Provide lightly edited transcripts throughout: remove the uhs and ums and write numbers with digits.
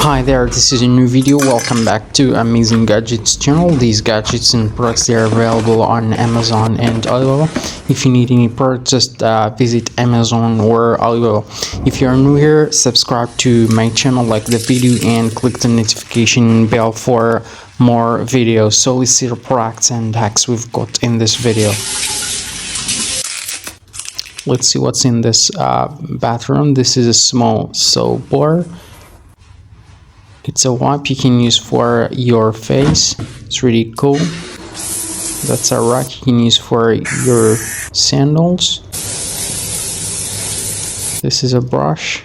Hi there, this is a new video. Welcome back to Amazing Gadgets channel. These gadgets and products, they are available on Amazon and Alibaba. If you need any product, just visit Amazon or Alibaba. If you are new here, subscribe to my channel, like the video, and click the notification bell for more videos. So let's see the products and hacks we've got in this video. Let's see what's in this bathroom. This is a small soap bar. It's a wipe you can use for your face. It's really cool. That's a rack you can use for your sandals. This is a brush.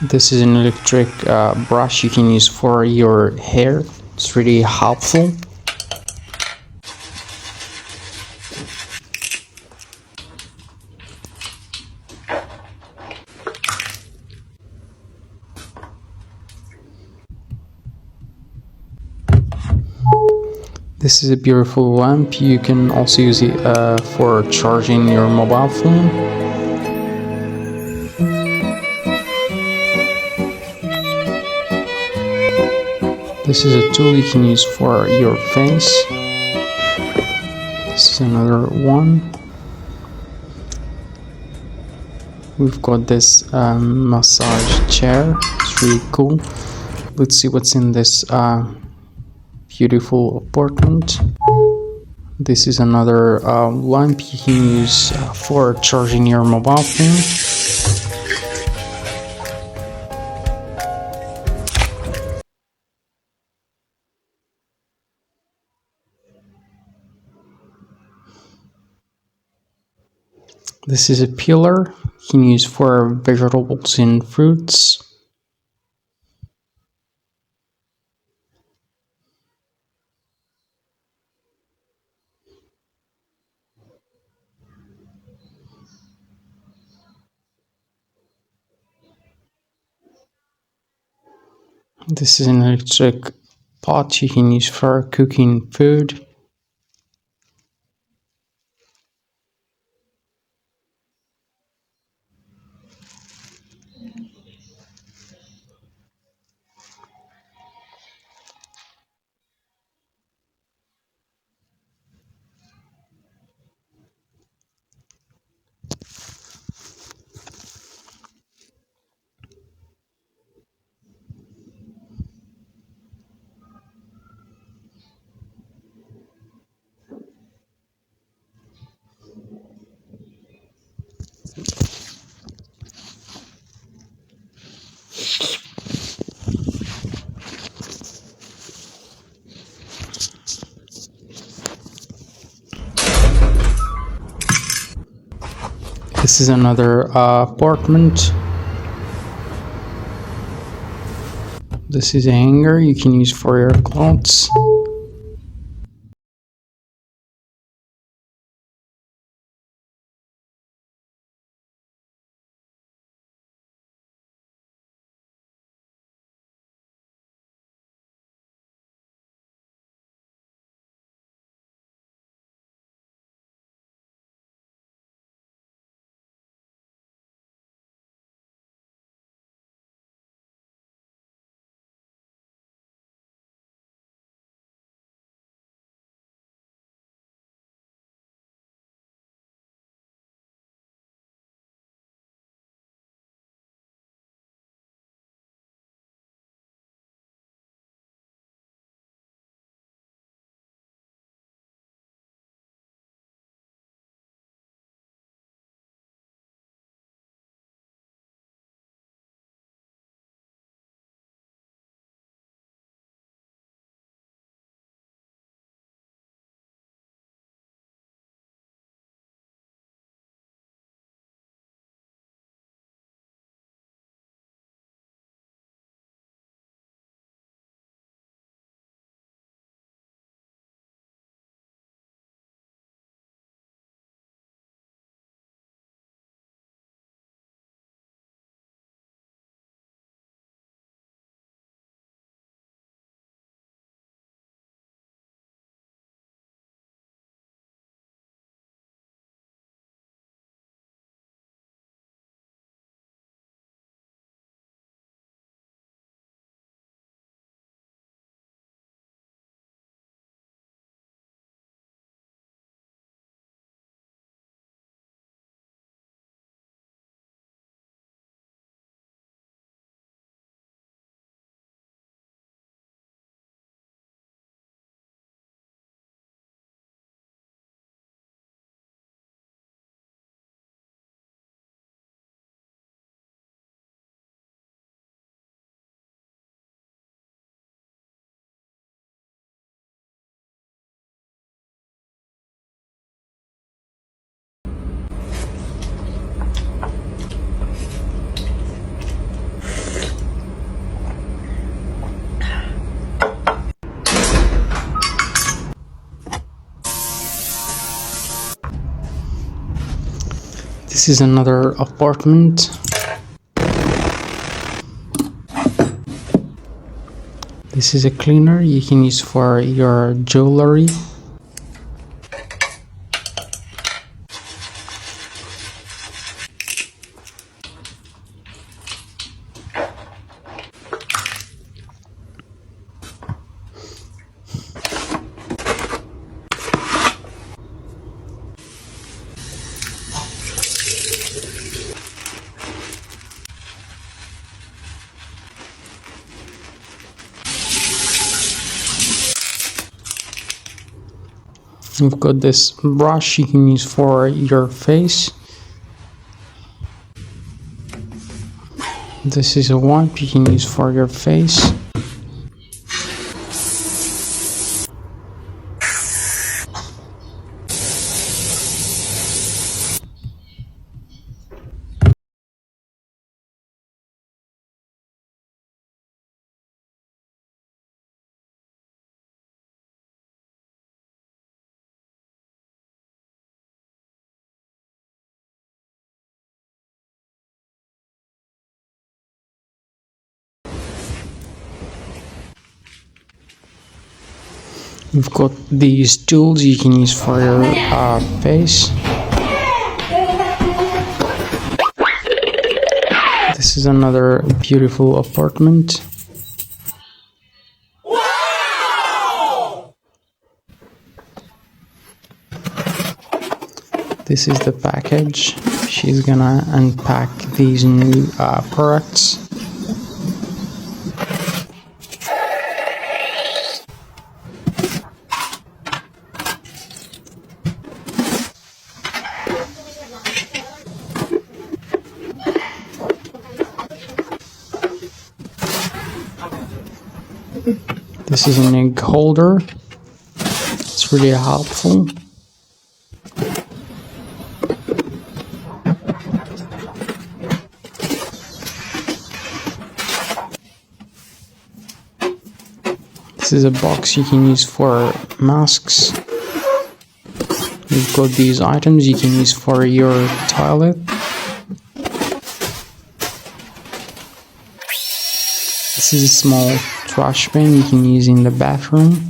This is an electric brush you can use for your hair. It's really helpful. This is a beautiful lamp. You can also use it for charging your mobile phone. This is a tool you can use for your face. This is another one. We've got this massage chair. It's really cool. Let's see what's in this beautiful apartment. This is another lamp you can use for charging your mobile phone. This is a peeler you can use for vegetables and fruits. This is an electric pot you can use for cooking food. This is another apartment. This is a hanger you can use for your clothes. This is another apartment. This is a cleaner you can use for your jewelry. We've got this brush you can use for your face. This is a wipe you can use for your face. We've got these tools you can use for your face. This is another beautiful apartment. Wow! This is the package. She's gonna unpack these new products. This is an egg holder. It's really helpful. This is a box you can use for masks. We've got these items you can use for your toilet. This is a small trash bin you can use in the bathroom.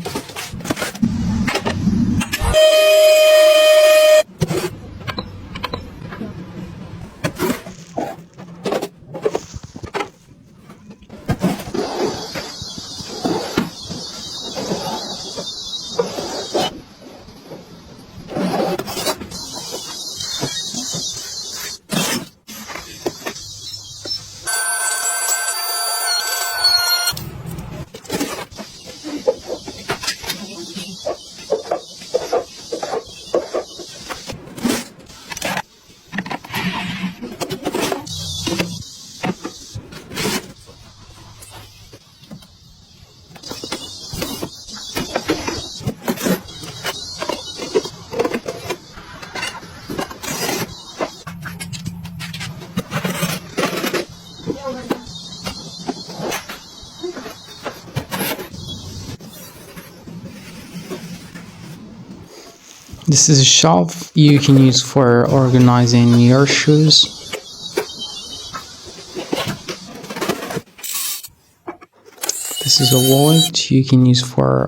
This is a shelf you can use for organizing your shoes. This is a wallet you can use for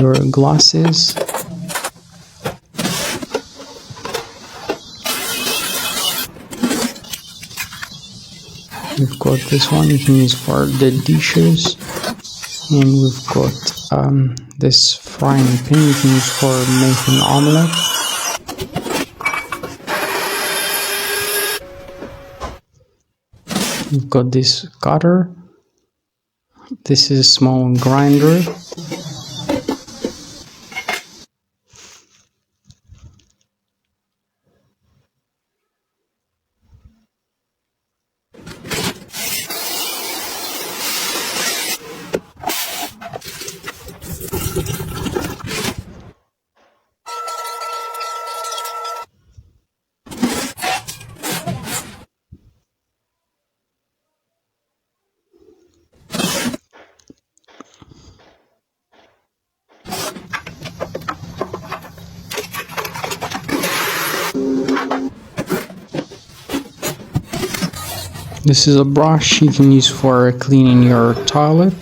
your glasses. We've got this one you can use for the dishes, and we've got this frying pan you can use for making omelette. We've got this cutter. This is a small grinder. This is a brush you can use for cleaning your toilet.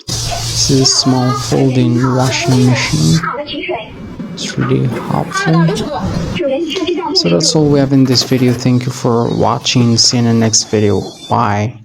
This is a small folding washing machine. It's really helpful. So that's all we have in this video. Thank you for watching. See you in the next video. Bye.